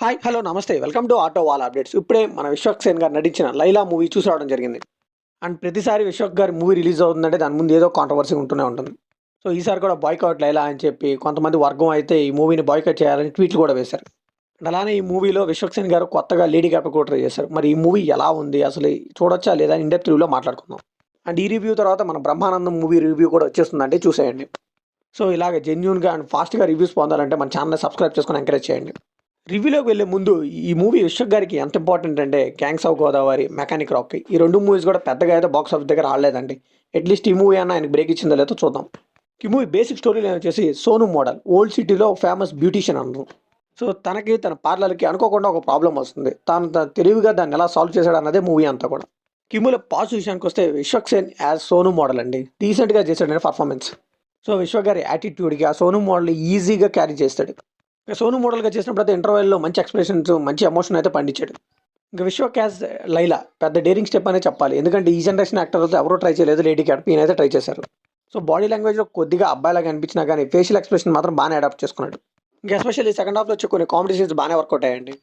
Hi hello నమస్తే welcome to auto wall updates. ఇప్పుడే మన విశ్వక్ సేన్ గారు నటించిన లైలా మూవీ చూసి రావడం జరిగింది. అండ్ ప్రతిసారి విశ్వక్ గారి మూవీ రిలీజ్ అవుతుందంటే దాని ముందు ఏదో కాంట్రవర్సీ ఉంటూనే ఉంటుంది. సో ఈసారి కూడా బాయ్కాట్ లైలా అని చెప్పి కొంతమంది వర్గం అయితే ఈ మూవీని బాయ్కాట్ చేయాలని ట్వీట్లు కూడా వేశారు. అండ్ అలానే ఈ మూవీలో విశ్వక్ సేన్ గారు కొత్తగా లేడీ క్యారెక్టర్ కూడా ట్రై చేశారు. మరి ఈ మూవీ ఎలా ఉంది, అసలు చూడొచ్చా లేదా, ఇన్ డెప్త్ రివ్యూలో మాట్లాడుకుందాం. అండ్ ఈ రివ్యూ తర్వాత మన బ్రహ్మానందం మూవీ రివ్యూ కూడా వచ్చేస్తుందంటే చూసేయండి. సో ఇలాగ జెన్యూన్గా అండ్ ఫాస్ట్గా రివ్యూస్ పొందాలంటే మన ఛానల్ని సబ్స్క్రైబ్ చేసుకొని ఎంకరేజ్ చేయండి. రివ్యూలోకి వెళ్ళే ముందు ఈ మూవీ విశ్వక్ గారికి ఎంత ఇంపార్టెంట్ అంటే gangs of Godavari, mechanic rock ఈ రెండు మూవీస్ కూడా పెద్దగా అయితే బాక్స్ ఆఫీస్ దగ్గర ఆడలేదండి. అట్లీస్ట్ ఈ మూవీ అన్న ఆయనకి బ్రేక్ ఇచ్చిందో లేదో చూద్దాం. ఈ మూవీ బేసిక్ స్టోరీ వచ్చేసి సోను మోడల్ ఓల్డ్ సిటీలో ఫేమస్ బ్యూటీషియన్ అన్నారు. సో తనకి తన పార్లర్కి అనుకోకుండా ఒక ప్రాబ్లం వస్తుంది. తాను తెలివిగా దాన్ని ఎలా సాల్వ్ చేశాడు అన్నదే మూవీ అంతా కూడా. కిమ్ములో పాజిటివ్ విషయానికి వస్తే విశ్వక్ సేన్ యాజ్ సోను మోడల్ అండి రీసెంట్గా చేశాడు పర్ఫార్మెన్స్. సో విశ్వక్ గారి యాటిట్యూడ్కి ఆ సోను మోడల్ ఈజీగా క్యారీ చేస్తాడు. ఇక సోను మోడల్గా చేసినప్పుడు అయితే ఇంటర్వెల్లో మంచి ఎక్స్ప్రెషన్స్, మంచి ఎమోషన్ అయితే పండించాడు. ఇంకా విశ్వక్ యాజ్ లైలా పెద్ద డేరింగ్ స్టెప్ అనే చెప్పాలి. ఎందుకంటే ఈ జనరేషన్ యాక్టర్తో ఎవరో ట్రై చేయలేదు, లేడీ క్యారెక్టర్ ఈయనైతే ట్రై చేశారు. సో బాడీ లాంగ్వేజ్లో కొద్దిగా అబ్బాయిలాగా అనిపించినా కానీ ఫేషియల్ ఎక్స్ప్రెషన్ మాత్రం బాగానే అడాప్ట్ చేసుకున్నాడు. ఇంకా ఎస్పెషల్లీ సెకండ్ హాఫ్లో వచ్చే కొన్ని కామెడీ సీన్స్ బాగానే వర్కౌట్ అయ్యాయండి.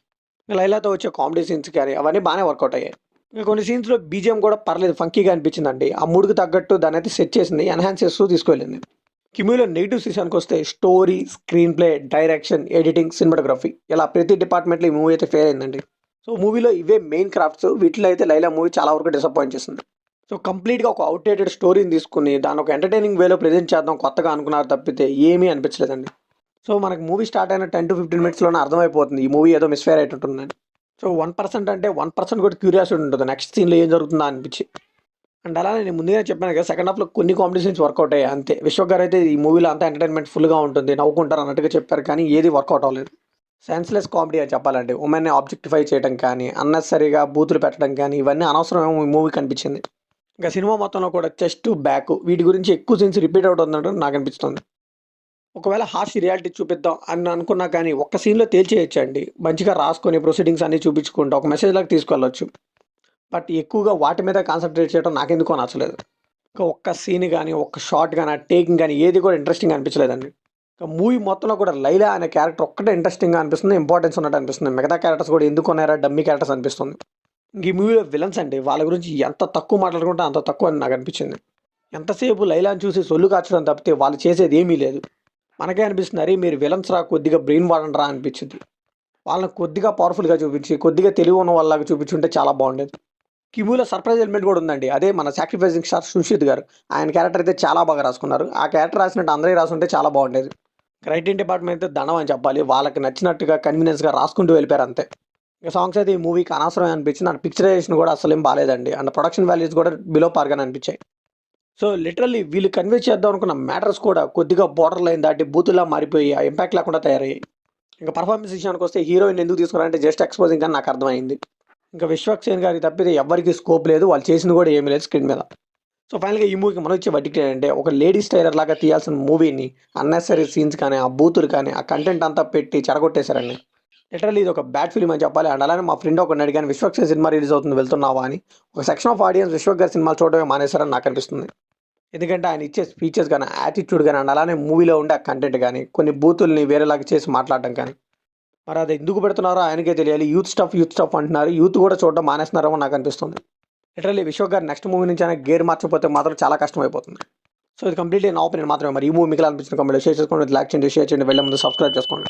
ఇంకా లైలాతో వచ్చే కామెడీ సీన్స్ కానీ అవన్నీ బాగానే వర్కౌట్ అయ్యాయి. ఇంకా కొన్ని సీన్స్లో బీజిఎం కూడా పర్లేదు, ఫంకీగా అనిపించిందండి. ఆ మూడుకు తగ్గట్టు దాన్ని అయితే సెట్ చేసింది, ఎన్హాన్స్ చేస్తూ తీసుకువెళ్ళింది. కిమీలో నెగిటివ్ విషయానికి వస్తే story, screen play, direction, editing, cinematography ఇలా ప్రతి డిపార్ట్మెంట్లో ఈ మూవీ అయితే ఫెయిల్ అయిందండి. సో మూవీలో ఇవే మెయిన్ క్రాఫ్ట్స్. వీటిలో అయితే లైలా మూవీ చాలా వరకు డిసప్పాయింట్ చేసింది. సో కంప్లీట్గా ఒక అవుట్డేటెడ్ స్టోరీని తీసుకుని దాన్ని ఒక ఎంటర్టైనింగ్ వేలో ప్రజెంట్ చేద్దాం కొత్తగా అనుకున్నారు తప్పితే ఏమీ అనిపించలేదండి. సో మనకు మూవీ స్టార్ట్ అయిన 10 to 15 మినిట్స్లోనే అర్థమైపోతుంది ఈ మూవీ ఏదో మిస్ఫైర్ అయ్యేటట్టుందని. సో 1% అంటే 1% కూడా క్యూరియాసిటీ ఉంటుంది నెక్స్ట్ సీన్లో ఏం జరుగుతుందా అనిపించి. అండ్ అలానే నేను ముందుగా చెప్పాను కదా, సెకండ్ హాఫ్లో కొన్ని కాంబినేషన్స్ వర్కౌట్ అయ్యాయి అంతే. విశ్వక్ గారు అయితే ఈ మూవీలో అంతా ఎంటర్టైన్మెంట్ ఫుల్గా ఉంటుంది, నవ్వుకుంటారు అన్నట్టుగా చెప్పారు, కానీ ఏది వర్కౌట్ అవ్వలేదు. సెన్స్లెస్ కామెడీ అని చెప్పాలంటే ఉమెన్ని ఆబ్జెక్టిఫై చేయడం కానీ, అన్నెసరీగా బూతులు పెట్టడం కానీ ఇవన్నీ అనవసరమేమో ఈ మూవీ కనిపించింది. ఇంకా సినిమా మొత్తంలో కూడా చెస్ట్, బ్యాక్ వీటి గురించి ఎక్కువ సీన్స్ రిపీట్ అవుట్ అవుతున్నట్టు నాకు అనిపిస్తుంది. ఒకవేళ హార్ష్ రియాలిటీ చూపిద్దాం అని అనుకున్నా కానీ ఒక్క సీన్లో తేల్చేయచ్చండి. మంచిగా రాసుకొని ప్రొసీడింగ్స్ అన్నీ చూపించుకుంటూ ఒక మెసేజ్ లాగా తీసుకెళ్ళొచ్చు. బట్ ఎక్కువగా వాటి మీద కాన్సన్ట్రేట్ చేయడం నాకెందుకో నచ్చలేదు. ఇంకా ఒక్క సీన్ కానీ, ఒక్క షాట్ కానీ, టేకింగ్ కానీ ఏది కూడా ఇంట్రెస్టింగ్ అనిపించలేదండి. ఇంకా మూవీ మొత్తంలో కూడా లైలా అనే క్యారెక్టర్ ఒక్కటే ఇంట్రెస్టింగ్గా అనిపిస్తుంది, ఇంపార్టెన్స్ ఉన్నట్టు అనిపిస్తుంది. మిగతా క్యారెక్టర్స్ కూడా ఎందుకు ఉన్నారా డమ్మీ క్యారెక్టర్స్ అనిపిస్తుంది. ఇంక ఈ మూవీలో విలన్స్ అండి, వాళ్ళ గురించి ఎంత తక్కువ మాట్లాడుకుంటే అంత తక్కువ అని నాకు అనిపించింది. ఎంతసేపు లైలాని చూసి సొల్లు కాచడం తప్పితే వాళ్ళు చేసేది ఏమీ లేదు. మనకే అనిపిస్తుంది, అరే మీరు విలన్స్ రా, కొద్దిగా బ్రెయిన్ వాడండి రా అనిపించింది. వాళ్ళని కొద్దిగా పవర్ఫుల్గా చూపించి కొద్దిగా తెలివి ఉన్న వాళ్ళగా చూపించుంటే చాలా బాగుండేది. కిమూలో సర్ప్రైజ్ ఎలిమెంట్ కూడా ఉందండి. అదే మన సాక్రిఫైసింగ్ స్టార్ సుషిత్ గారు, ఆయన క్యారెక్టర్ అయితే చాలా బాగా రాసుకున్నారు. ఆ క్యారెక్టర్ రాసినట్టు అందరికీ రాసుంటే చాలా బాగుండేది. రైటింగ్ డిపార్ట్మెంట్ అయితే దండం అని చెప్పాలి. వాళ్ళకి నచ్చినట్టుగా కన్వీనియన్స్గా రాసుకుంటూ వెళ్ళిపోయారు అంతే. ఇంకా సాంగ్స్ అయితే ఈ మూవీకి అనవసరం అనిపించింది. అండ్ పిక్చరైజేషన్ కూడా అసలు ఏం బాగాలేదండి. అండ్ ప్రొడక్షన్ వాల్యూస్ కూడా బిలో పార్గానే అనిపించాయి. సో లిటరల్లీ వీళ్ళు కన్వే చేద్దాం అనుకున్న మ్యాటర్స్ కూడా కొద్దిగా బోర్డర్ లైన్ దాటి బూతులా మారిపోయి ఆ ఇంపాక్ట్ లేకుండా తయారయ్యాయి. ఇంకా పర్ఫార్మెన్స్ విషయానికి వస్తే హీరోయిన్ ఎందుకు తీసుకున్నారంటే జస్ట్ ఎక్స్పోజింగ్ అని నాకు అర్థమైంది. ఇంకా విశ్వక్ సేన్ గారికి తప్పితే ఎవరికి స్కోప్ లేదు, వాళ్ళు చేసింది కూడా ఏమీ లేదు స్క్రీన్ మీద. సో ఫైనల్గా ఈ మూవీకి మనం వచ్చే వర్డిక్ట్ ఏంటంటే, ఒక లేడీ స్టైలర్ లాగా తీయాల్సిన మూవీని అన్నెసరీ సీన్స్ కానీ, ఆ బూతులు కానీ, ఆ కంటెంట్ అంతా పెట్టి చెడగొట్టేశారండి. లిటరల్లీ ఇది ఒక బ్యాడ్ ఫిల్మ్ అని చెప్పాలి. అండ్ అలానే మా ఫ్రెండ్ ఒకటి అడిగాను, విశ్వక్ సేన్ సినిమా రిలీజ్ అవుతుంది వెళ్తున్నావా అని. ఒక సెక్షన్ ఆఫ్ ఆడియన్స్ విశ్వక్ గారి సినిమాలు చూడడమే మానేశారని నాకు అనిపిస్తుంది. ఎందుకంటే ఆయన ఇచ్చే స్పీచెస్ కానీ, యాటిట్యూడ్ కానీ, అండ్ అలానే మూవీలో ఉండే ఆ కంటెంట్ కానీ, కొన్ని బూతుల్ని వేరేలాగా చేసి మాట్లాడడం కానీ, మరి అది ఎందుకు పెడుతున్నారో ఆయనకే తెలియాలి. యూత్ స్టఫ్ అంటున్నారు, యూత్ కూడా చూడడం మానేస్తున్నారేమో నాకు అనిపిస్తుంది. లిటరల్లీ విశ్వక్ గారు నెక్స్ట్ మూవీ నుంచి అయినా గేర్ మార్చకపోతే మాత్రం చాలా కష్టం అయిపోతుంది. సో ఇది కంప్లీట్లీ నా ఒపీనియన్ మాత్రమే. మరి ఈ మూవీ మీకు అనిపించిన కామెంట్ షేర్ చేసుకోండి, లైక్ చేయండి, షేర్ చేయండి, వెళ్ళే ముందు సబ్స్క్రైబ్ చేసుకోండి.